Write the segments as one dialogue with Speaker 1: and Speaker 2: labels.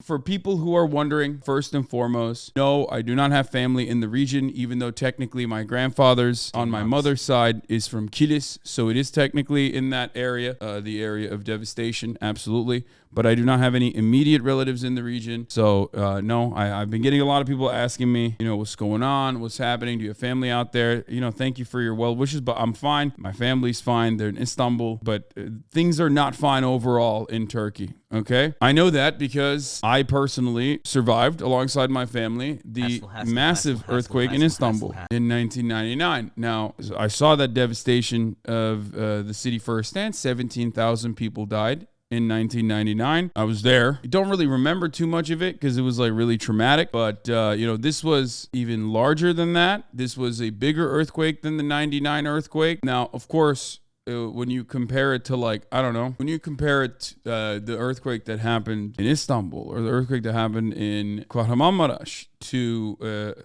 Speaker 1: For people who are wondering, first and foremost, no, I do not have family in the region, even though technically my grandfather's on my mother's side is from Kilis. So it is technically in that area, the area of devastation. Absolutely. But I do not have any immediate relatives in the region. So, no, I've been getting a lot of people asking me, what's going on? What's happening? Do you have family out there? Thank you for your well wishes, but I'm fine. My family's fine. They're in Istanbul, but things are not fine overall in Turkey. Okay. I know that because I personally survived alongside my family the massive earthquake in Istanbul in 1999. Now, I saw that devastation of the city firsthand. 17,000 people died in 1999. I was there. I don't really remember too much of it because it was like really traumatic, but this was even larger than that. This was a bigger earthquake than the 99 earthquake. Now, of course, when you compare it to when you compare it the earthquake that happened in Istanbul or the earthquake that happened in Kahramanmaraş to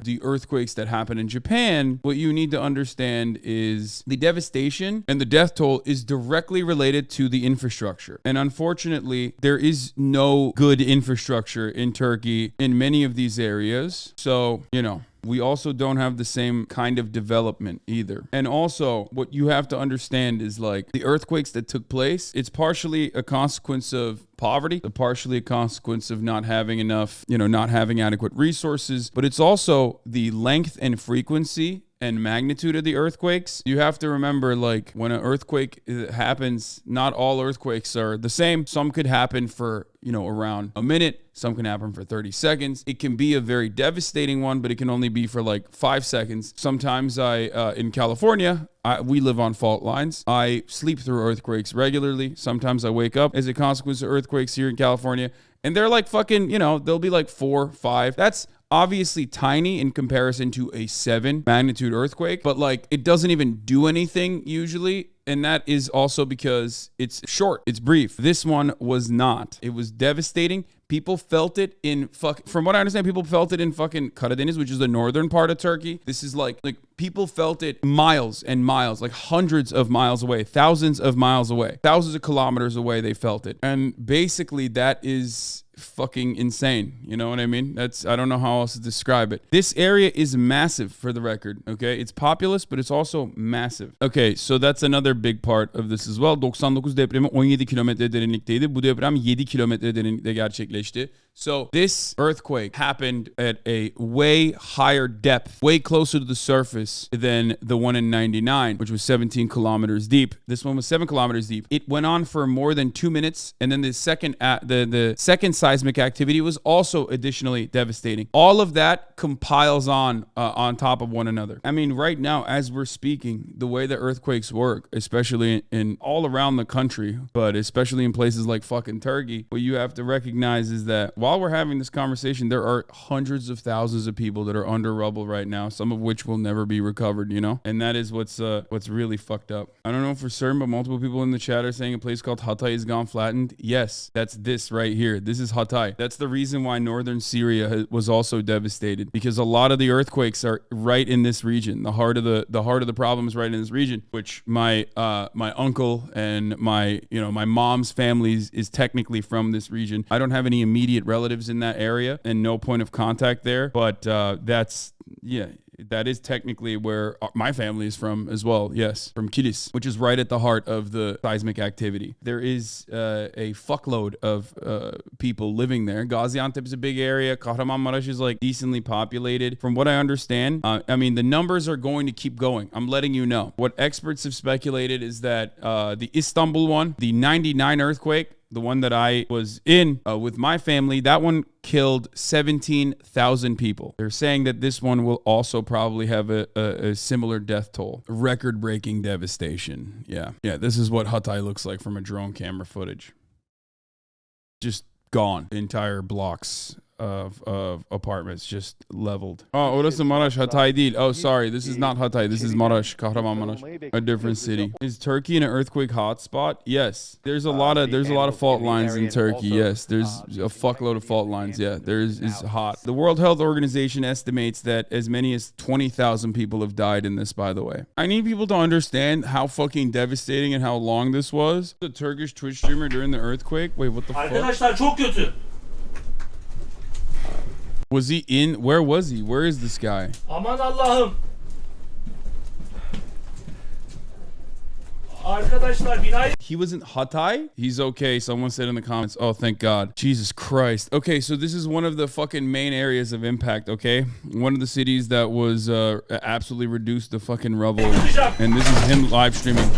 Speaker 1: the earthquakes that happen in Japan, what you need to understand is the devastation and the death toll is directly related to the infrastructure. And unfortunately, there is no good infrastructure in Turkey in many of these areas. So, we also don't have the same kind of development either. And also, what you have to understand is the earthquakes that took place, it's partially a consequence of poverty, partially a consequence of not having enough, not having adequate resources, but it's also the length and frequency and magnitude of the earthquakes. You have to remember, when an earthquake happens, not all earthquakes are the same. Some could happen for, around a minute. Some can happen for 30 seconds. It can be a very devastating one, but it can only be for 5 seconds. Sometimes in California, we live on fault lines. I sleep through earthquakes regularly. Sometimes I wake up as a consequence of earthquakes here in California. And they're they'll be 4, 5. That's obviously tiny in comparison to a 7 magnitude earthquake, but it doesn't even do anything usually. And that is also because it's short, it's brief. This one was not. It was devastating. People felt it from what I understand, people felt it in fucking Karadeniz, which is the northern part of Turkey. This is people felt it miles and miles, hundreds of miles away, thousands of miles away, thousands of kilometers away. They felt it. And basically that is fucking insane. You know what I mean? I don't know how else to describe it. This area is massive, for the record. Okay. It's populous, but it's also massive. Okay. So that's another big part of this as well. 99 depremi 17 kilometre derinlikteydi. Bu deprem 7 kilometre derinlikte gerçekleşti. So this earthquake happened at a way higher depth, way closer to the surface than the one in 99, which was 17 kilometers deep. This one was 7 kilometers deep. It went on for more than 2 minutes. And then the second seismic activity was also additionally devastating. All of that compiles on top of one another. I mean, right now, as we're speaking, the way that earthquakes work, especially in all around the country, but especially in places like fucking Turkey, what you have to recognize is that while we're having this conversation, there are hundreds of thousands of people that are under rubble right now, some of which will never be recovered, And that is what's really fucked up. I don't know for certain, but multiple people in the chat are saying a place called Hatay is gone flattened. Yes, that's this right here. This is Hatay. That's the reason why northern Syria was also devastated, because a lot of the earthquakes are right in this region. The heart of the problem is right in this region, which my uncle and my mom's family is technically from this region. I don't have any immediate relatives in that area and no point of contact there, but that is technically where my family is from as well. Yes, from Kilis, which is right at the heart of the seismic activity. There is a fuckload of people living there. Gaziantep is a big area. Kahramanmaraş is decently populated. From what I understand, the numbers are going to keep going. I'm letting you know. What experts have speculated is that the Istanbul one, the 99 earthquake, the one that I was in with my family, that one killed 17,000 people. They're saying that this one will also probably have a similar death toll. Record-breaking devastation. Yeah, this is what Hatay looks like from a drone camera footage. Just gone. Entire blocks of apartments just leveled. Oh, orası Maraş, Hatay değil. Oh, sorry, this is not Hatay. This is Maraş, Kahramanmaraş, a different city. Is Turkey an earthquake hotspot? Yes, there's a lot of fault lines in Turkey. Yes, there's a fuckload of fault lines. Yeah, is hot. The World Health Organization estimates that as many as 20,000 people have died in this. By the way, I need people to understand how fucking devastating and how long this was. The Turkish Twitch streamer during the earthquake. Wait, what the fuck?
Speaker 2: Arkadaşlar çok kötü.
Speaker 1: Was he in? Where was he? Where is this guy?
Speaker 2: Aman Allah'ım. Arkadaşlar binayı...
Speaker 1: He was in Hatay? He's okay. Someone said in the comments. Oh, thank God. Jesus Christ. Okay, so this is one of the fucking main areas of impact, okay? One of the cities that was absolutely reduced to fucking rubble. And this is him live streaming.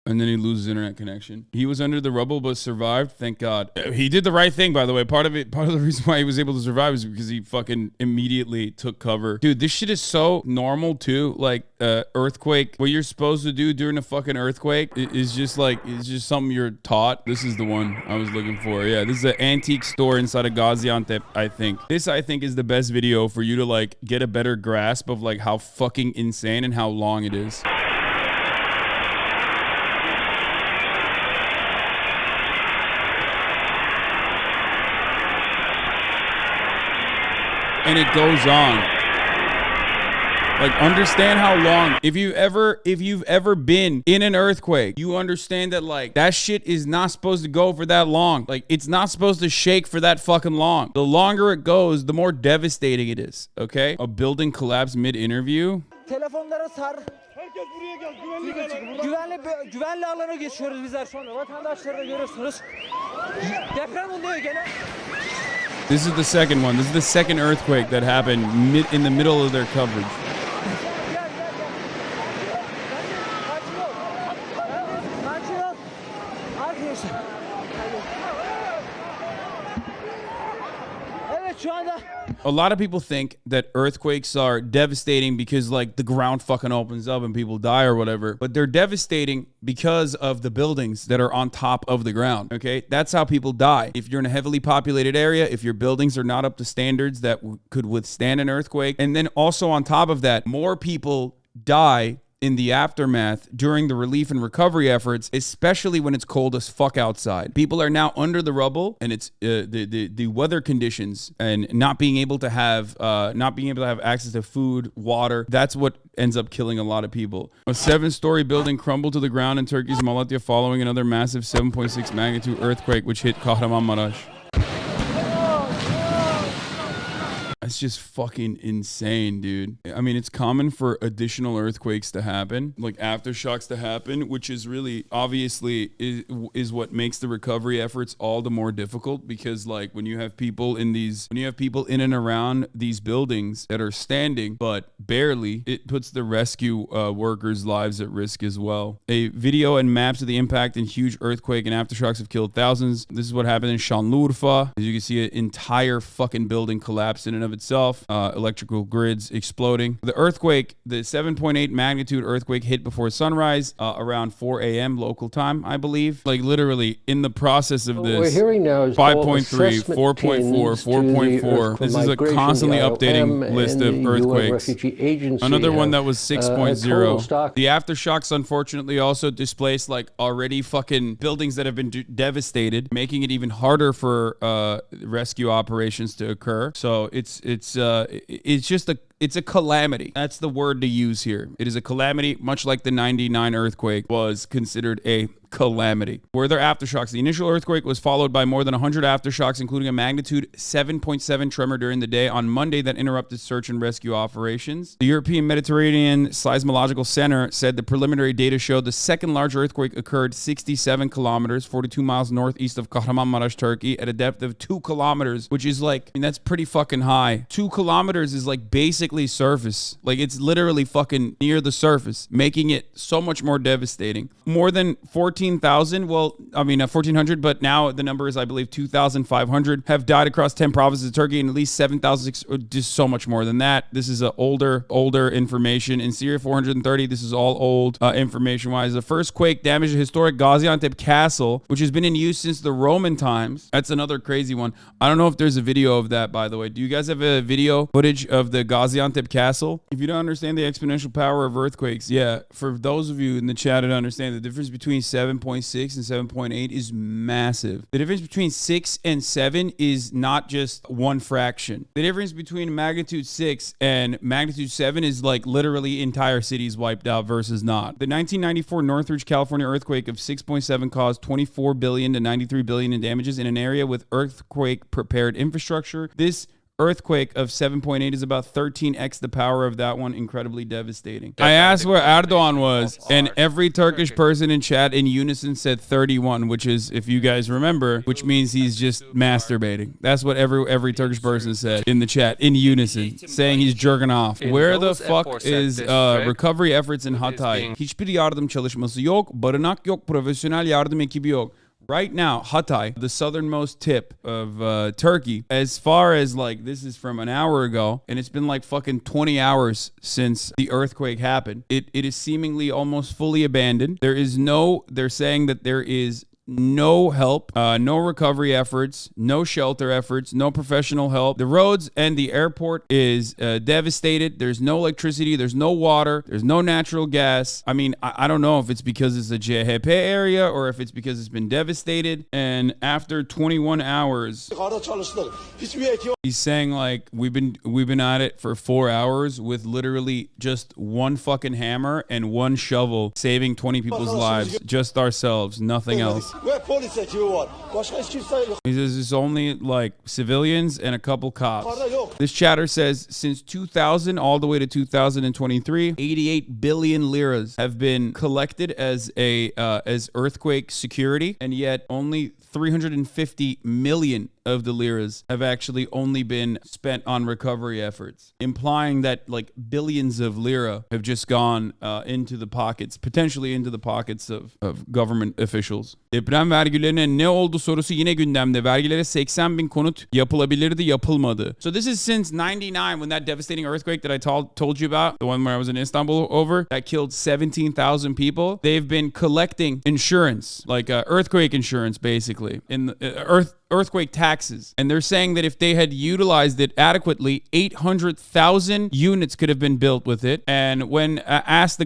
Speaker 1: And then he loses internet connection. He was under the rubble but survived. Thank God. He did the right thing, by the way. Part of the reason why he was able to survive is because he fucking immediately took cover. Dude, this shit is so normal too. Like earthquake. What you're supposed to do during a fucking earthquake is just like, it's just something you're taught. This is the one I was looking for. Yeah, this is an antique store inside of Gaziantep, I think. This, I think, is the best video for you to like get a better grasp of like how fucking insane and how long it is. And it goes on. Like, understand how long. If you've ever been in an earthquake, you understand that like that shit is not supposed to go for that long. Like, it's not supposed to shake for that fucking long. The longer it goes, the more devastating it is. Okay? A building collapsed mid-interview.
Speaker 3: Telefonlara sar. Herkes buraya gel. Güvenli alana geçiyoruz bizler şu anda. Vatandaşları da görüyorsunuz. Deprem oluyor gene.
Speaker 1: This is the second one. This is the second earthquake that happened in the middle of their coverage. A lot of people think that earthquakes are devastating because like the ground fucking opens up and people die or whatever, but they're devastating because of the buildings that are on top of the ground. Okay, that's how people die. If you're in a heavily populated area, if your buildings are not up to standards that could withstand an earthquake, and then also on top of that, more people die in the aftermath during the relief and recovery efforts, especially when it's cold as fuck outside. People are now under the rubble, and it's the weather conditions and not being able to have access to food, water. That's what ends up killing a lot of people. A 7-story building crumbled to the ground in Turkey's Malatya following another massive 7.6 magnitude earthquake, which hit Kahramanmaraş. It's just fucking insane, dude. I mean, it's common for additional earthquakes to happen, like aftershocks to happen, which is really obviously is what makes the recovery efforts all the more difficult, because like when you have people in and around these buildings that are standing but barely, it puts the rescue workers' lives at risk as well. A video and maps of the impact and huge earthquake and aftershocks have killed thousands. This is what happened in Şanlıurfa. As you can see, an entire fucking building collapsed in and of itself, electrical grids exploding. The earthquake, the 7.8 magnitude earthquake hit before sunrise around 4 a.m. local time, I believe. Like literally in the process of this,
Speaker 4: what we're hearing now is
Speaker 1: 5.3, 4.4, 4.4. This is a constantly updating list of earthquakes. Another one that was 6.0. The aftershocks unfortunately also displaced like already fucking buildings that have been devastated, making it even harder for rescue operations to occur. So it's a calamity. That's the word to use here. It is a calamity, much like the 99 earthquake was considered a calamity. Were there aftershocks? The initial earthquake was followed by more than 100 aftershocks, including a magnitude 7.7 tremor during the day on Monday that interrupted search and rescue operations. The European Mediterranean Seismological Center said the preliminary data showed the second large earthquake occurred 67 kilometers, 42 miles northeast of Kahramanmaraş, Turkey, at a depth of 2 kilometers, which is like, I mean, that's pretty fucking high. 2 kilometers is like basically surface. Like it's literally fucking near the surface, making it so much more devastating. More than 14,000, 1,400, but now the number is, I believe, 2,500 have died across 10 provinces of Turkey, and at least 7,000, just so much more than that. This is a older information. In Syria, 430, this is all old information-wise. The first quake damaged a historic Gaziantep castle, which has been in use since the Roman times. That's another crazy one. I don't know if there's a video of that, by the way. Do you guys have a video footage of the Gaziantep Gaziantep Castle. If you don't understand the exponential power of earthquakes, yeah, for those of you in the chat that understand, the difference between 7.6 and 7.8 is massive. The difference between 6 and 7 is not just one fraction. The difference between magnitude 6 and magnitude 7 is like literally entire cities wiped out versus not. The 1994 Northridge, California earthquake of 6.7 caused 24 billion to 93 billion in damages in an area with earthquake prepared infrastructure. This earthquake of 7.8 is about 13x the power of that one. Incredibly devastating. I asked where Erdogan was, and every Turkish person in chat in unison said 31, which is, if you guys remember, which means he's just masturbating. That's what every Turkish person said in the chat in unison, saying he's jerking off. Where the fuck is recovery efforts in Hatay? Hiçbir yardım çalışması yok, barınak yok, profesyonel yardım ekibi yok. Right now, Hatay, the southernmost tip of Turkey, as far as like, this is from an hour ago, and it's been like fucking 20 hours since the earthquake happened. It is seemingly almost fully abandoned. They're saying that there is no help, no recovery efforts, no shelter efforts, no professional help. The roads and the airport is devastated. There's no electricity. There's no water. There's no natural gas. I mean, I don't know if it's because it's a CHP area or if it's because it's been devastated. And after 21 hours, he's saying like, we've been at it for 4 hours with literally just one fucking hammer and one shovel, saving 20 people's lives, just ourselves, nothing else. He says it's only like civilians and a couple cops. This chatter says since 2000 all the way to 2023, 88 billion liras have been collected as earthquake security, and yet only 350 million of the liras have actually only been spent on recovery efforts, implying that like billions of lira have just gone into the pockets, potentially into the pockets of government officials. Deprem vergilerine ne oldu sorusu yine gündemde. Vergilere 80 bin konut yapılabilirdi, yapılmadı. So this is since 99, when that devastating earthquake that I told you about, the one where I was in Istanbul over, that killed 17,000 people. They've been collecting insurance, like earthquake insurance, basically, in the earthquake taxes. And they're saying that if they had utilized it adequately, 800,000 units could have been built with it. And when asked the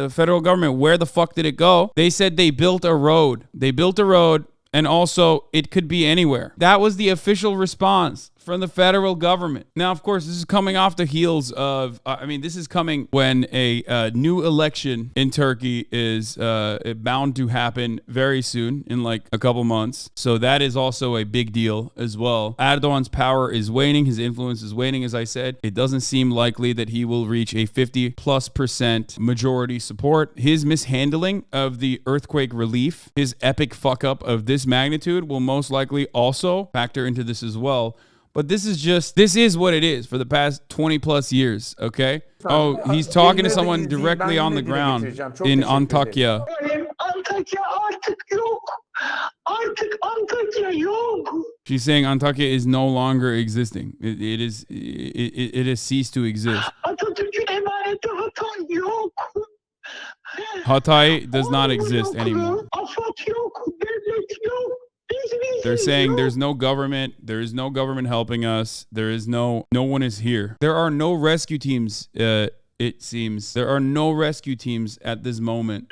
Speaker 1: federal government, where the fuck did it go? They said they built a road. They built a road, and also it could be anywhere. That was the official response from the federal government. Now, of course, this is coming off the heels of, this is coming when a new election in Turkey is bound to happen very soon, in like a couple months. So that is also a big deal as well. Erdogan's power is waning. His influence is waning, as I said. It doesn't seem likely that he will reach a 50+% majority support. His mishandling of the earthquake relief, his epic fuck up of this magnitude will most likely also factor into this as well. But this is what it is for the past 20 plus years, okay? Oh, he's talking to someone directly on the ground in Antakya. She's saying Antakya is no longer existing. It has ceased to exist. Hatay does not exist anymore. They're saying there's no government. There is no government helping us. No one is here. There are no rescue teams, it seems. There are no rescue teams at this moment.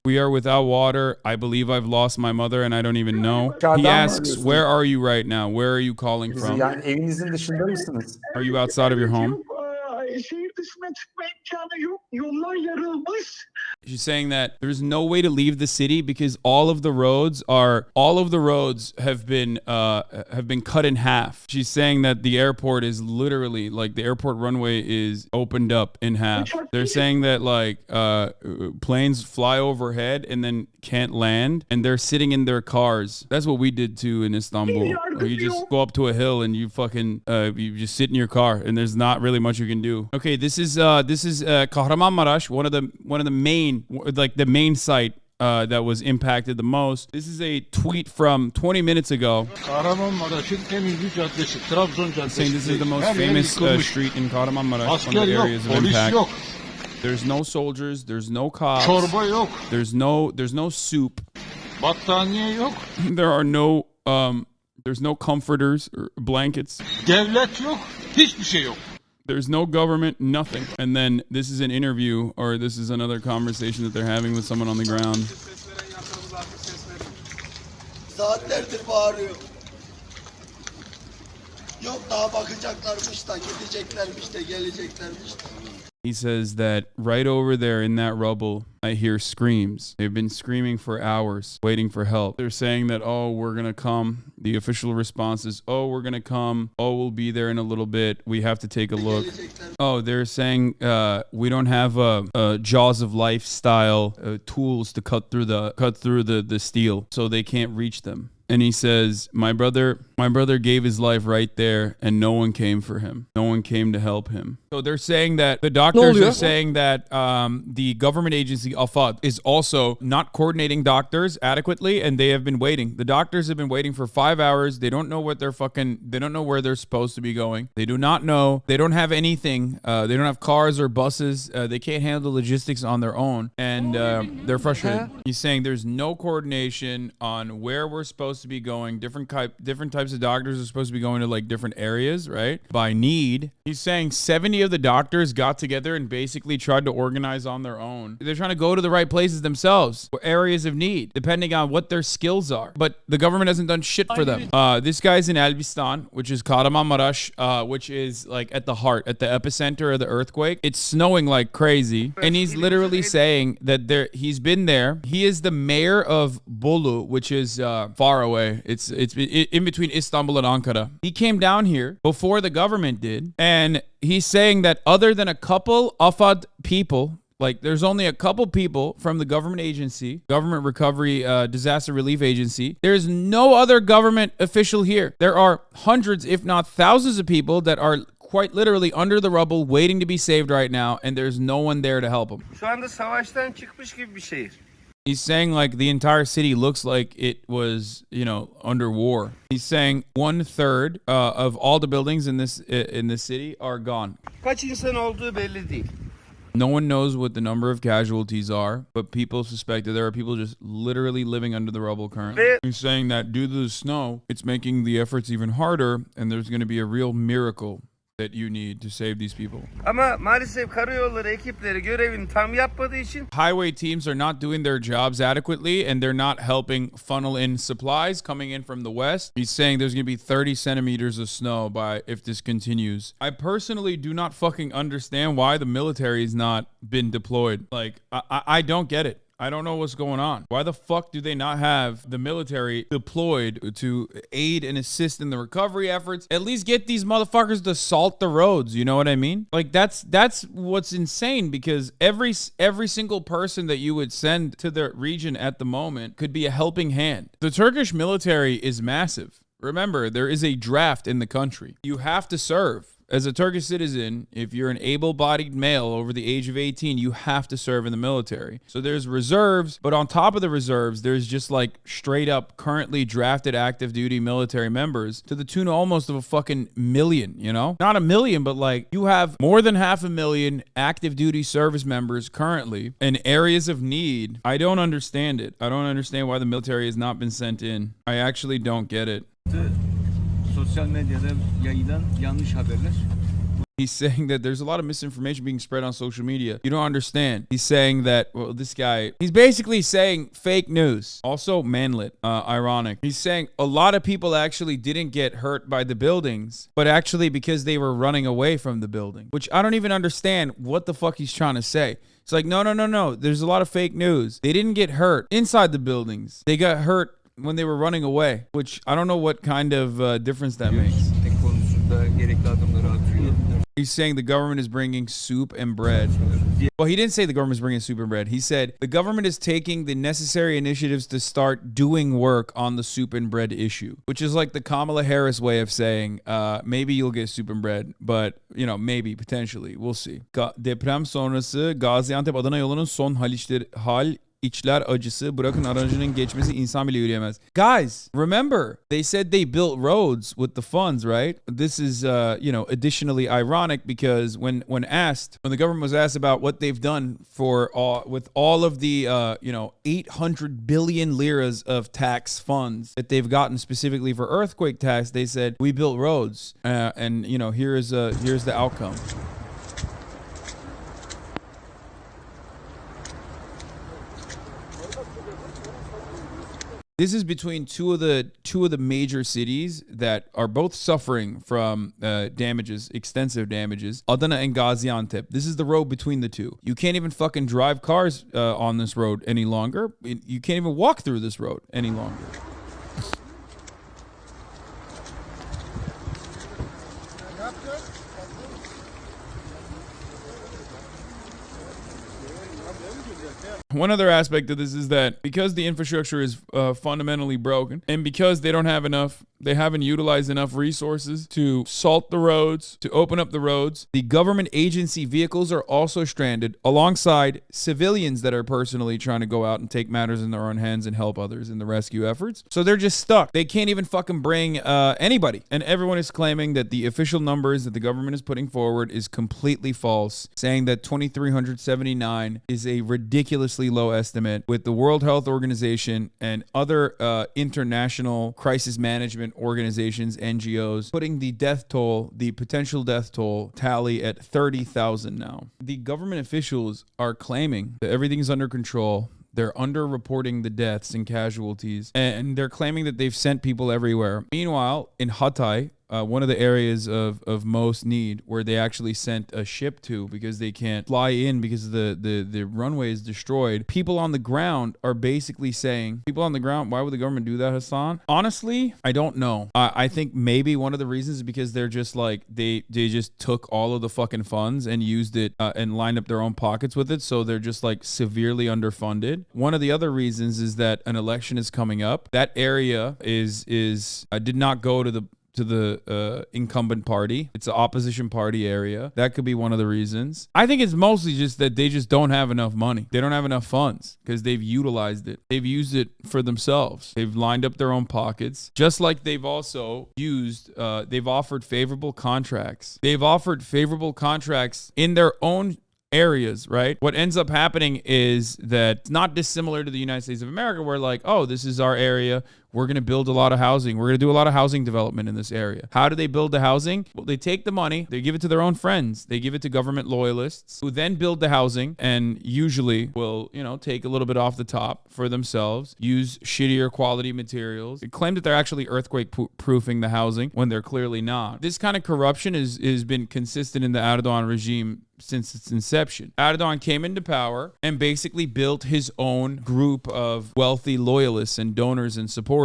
Speaker 1: We are without water. I believe I've lost my mother and I don't even know. He asks, where are you right now? Where are you calling from? Are you outside of your home? She's saying that there's no way to leave the city because all of the roads have been cut in half. She's saying that the airport is literally like the airport runway is opened up in half. They're saying that like planes fly overhead and then can't land, and they're sitting in their cars. That's what we did too in Istanbul. You just go up to a hill and you fucking you just sit in your car, and there's not really much you can do. Okay, this is Kahramanmaraş, one of the main site that was impacted the most. This is a tweet from 20 minutes ago. Saying this is the most famous street in Kahramanmaraş, one of the areas of impact. There's no soldiers, there's no cops, there's no soup. There are no There's no comforters or blankets.
Speaker 4: Devlet yok, hiçbir şey yok.
Speaker 1: There's no government, nothing. And then this is an interview, or this is another conversation that they're having with someone on the ground.
Speaker 5: Saatlerdir bağırıyor. Yok daha bakacaklarmış da, gideceklermiş de, geleceklermiş de.
Speaker 1: He says that right over there in that rubble, I hear screams. They've been screaming for hours, waiting for help. They're saying that, oh, we're going to come. The official response is, oh, we're going to come. Oh, we'll be there in a little bit. We have to take a look. Oh, they're saying we don't have a jaws of life style tools to cut through the steel, so they can't reach them. And he says, my brother gave his life right there, and no one came for him. No one came to help him. So they're saying that the doctors are saying that the government agency, Afad, is also not coordinating doctors adequately, and they have been waiting. The doctors have been waiting for 5 hours. They don't know what they don't know where they're supposed to be going. They do not know. They don't have anything. They don't have cars or buses. They can't handle the logistics on their own, and they're frustrated. He's saying there's no coordination on where we're supposed to be going. Different types of doctors are supposed to be going to like different areas, right? By need. He's saying 70 of the doctors got together and basically tried to organize on their own. They're trying to go to the right places themselves, or areas of need, depending on what their skills are. But the government hasn't done shit for them. This guy's in Elbistan, which is Kahramanmaraş, which is like at the epicenter of the earthquake. It's snowing like crazy, and he's literally saying that he's been there. He is the mayor of Bolu, which is far away. It's in between Istanbul and Ankara. He came down here before the government did, and he's saying that other than a couple Afad people, like there's only a couple people from the government agency, government recovery, disaster relief agency. There's no other government official here. There are hundreds, if not thousands of people that are quite literally under the rubble waiting to be saved right now, and there's no one there to help them.
Speaker 6: Şu anda savaştan çıkmış gibi bir şehir.
Speaker 1: He's saying like the entire city looks like it was, under war. He's saying 1/3 of all the buildings in this city are gone.
Speaker 6: Kaç insan olduğu belli değil.
Speaker 1: No one knows what the number of casualties are, but people suspect that there are people just literally living under the rubble currently. He's saying that due to the snow, it's making the efforts even harder, and there's going to be a real miracle that you need to save these people.
Speaker 6: Ama maalesef karayolları ekipleri görevini tam yapmadığı için
Speaker 1: highway teams are not doing their jobs adequately, and they're not helping funnel in supplies coming in from the west. He's saying there's going to be 30 centimeters of snow if this continues. I personally do not fucking understand why the military has not been deployed. Like, I don't get it. I don't know what's going on. Why the fuck do they not have the military deployed to aid and assist in the recovery efforts? At least get these motherfuckers to salt the roads. You know what I mean? Like that's what's insane, because every single person that you would send to the region at the moment could be a helping hand. The Turkish military is massive. Remember, there is a draft in the country. You have to serve. As a Turkish citizen, if you're an able-bodied male over the age of 18, you have to serve in the military. So there's reserves, but on top of the reserves, there's just like straight up currently drafted active duty military members to the tune almost of a fucking million, Not a million, but like you have more than 500,000 active duty service members currently in areas of need. I don't understand it. I don't understand why the military has not been sent in. I actually don't get it.
Speaker 4: Sosyal medyada yayılan yanlış haberler.
Speaker 1: He's saying that there's a lot of misinformation being spread on social media. You don't understand. He's saying that, he's basically saying fake news. Also manlit, ironic. He's saying a lot of people actually didn't get hurt by the buildings, but actually because they were running away from the building, which I don't even understand what the fuck he's trying to say. It's like, no. There's a lot of fake news. They didn't get hurt inside the buildings. They got hurt when they were running away, which I don't know what kind of difference that makes. He's saying the government is bringing soup and bread. Well, he didn't say the government is bringing soup and bread. He said the government is taking the necessary initiatives to start doing work on the soup and bread issue, which is like the Kamala Harris way of saying maybe you'll get soup and bread, but maybe, potentially. We'll see. Deprem sonrası Gaziantep-Adana yolunun son içler acısı. Bırakın aracının geçmesi, insan bile yürüyemez. Guys, remember, they said they built roads with the funds, right? This is, additionally ironic because when the government was asked about what they've done with all of the, 800 billion liras of tax funds that they've gotten specifically for earthquake tax, they said, we built roads. And here's the outcome. This is between two of the major cities that are both suffering from damages, extensive damages. Adana and Gaziantep. This is the road between the two. You can't even fucking drive cars on this road any longer. You can't even walk through this road any longer. One other aspect of this is that because the infrastructure is fundamentally broken and because they haven't utilized enough resources to salt the roads, to open up the roads, the government agency vehicles are also stranded alongside civilians that are personally trying to go out and take matters in their own hands and help others in the rescue efforts. So they're just stuck. They can't even fucking bring anybody. And everyone is claiming that the official numbers that the government is putting forward is completely false, saying that 2,379 is a ridiculously low estimate, with the World Health Organization and other international crisis management organizations, NGOs, putting the potential death toll tally at 30,000 now. The government officials are claiming that everything is under control. They're underreporting the deaths and casualties, and they're claiming that they've sent people everywhere. Meanwhile, in Hatay, one of the areas of most need, where they actually sent a ship to because they can't fly in because the runway is destroyed. People on the ground are basically saying, why would the government do that, Hasan? Honestly, I don't know. I think maybe one of the reasons is because they're just like, they just took all of the fucking funds and used it and lined up their own pockets with it. So they're just like severely underfunded. One of the other reasons is that an election is coming up. That area did not go to the incumbent party. It's an opposition party area. That could be one of the reasons. I think it's mostly just that they just don't have enough money. They don't have enough funds because they've utilized it. They've used it for themselves. They've lined up their own pockets. Just like they've also they've offered favorable contracts. They've offered favorable contracts in their own areas, right? What ends up happening is that it's not dissimilar to the United States of America, where like, oh, this is our area. We're going to build a lot of housing. We're going to do a lot of housing development in this area. How do they build the housing? Well, they take the money, they give it to their own friends. They give it to government loyalists who then build the housing and usually will, take a little bit off the top for themselves, use shittier quality materials. They claim that they're actually earthquake proofing the housing when they're clearly not. This kind of corruption has been consistent in the Erdogan regime since its inception. Erdogan came into power and basically built his own group of wealthy loyalists and donors and supporters.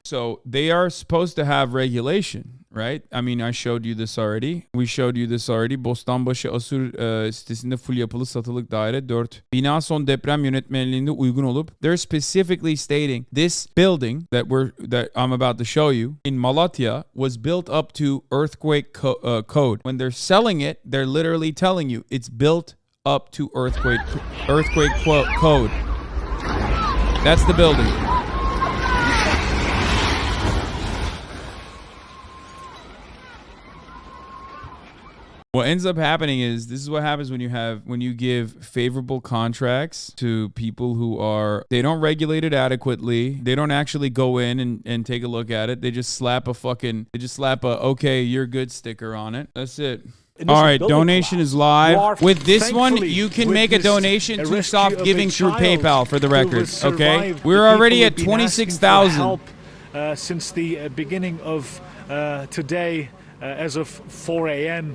Speaker 1: So they are supposed to have regulation, right? I mean, I showed you this already. We showed you this already. Bostanbaşı Asur sitesinde full yapılı satılık daire 4. Bina son deprem yönetmeliğinde uygun olup, they're specifically stating this building that I'm about to show you in Malatya was built up to earthquake code. When they're selling it, they're literally telling you it's built up to earthquake code. That's the building. What ends up happening is, this is what happens when you give favorable contracts to people who they don't regulate it adequately. They don't actually go in and take a look at it. They just slap a okay, you're good sticker on it. That's it. All right, donation is live. With this one, you can make a donation to stop giving through PayPal, for the record, okay? We're already at 26,000.
Speaker 7: Since the beginning of today, as of 4 a.m.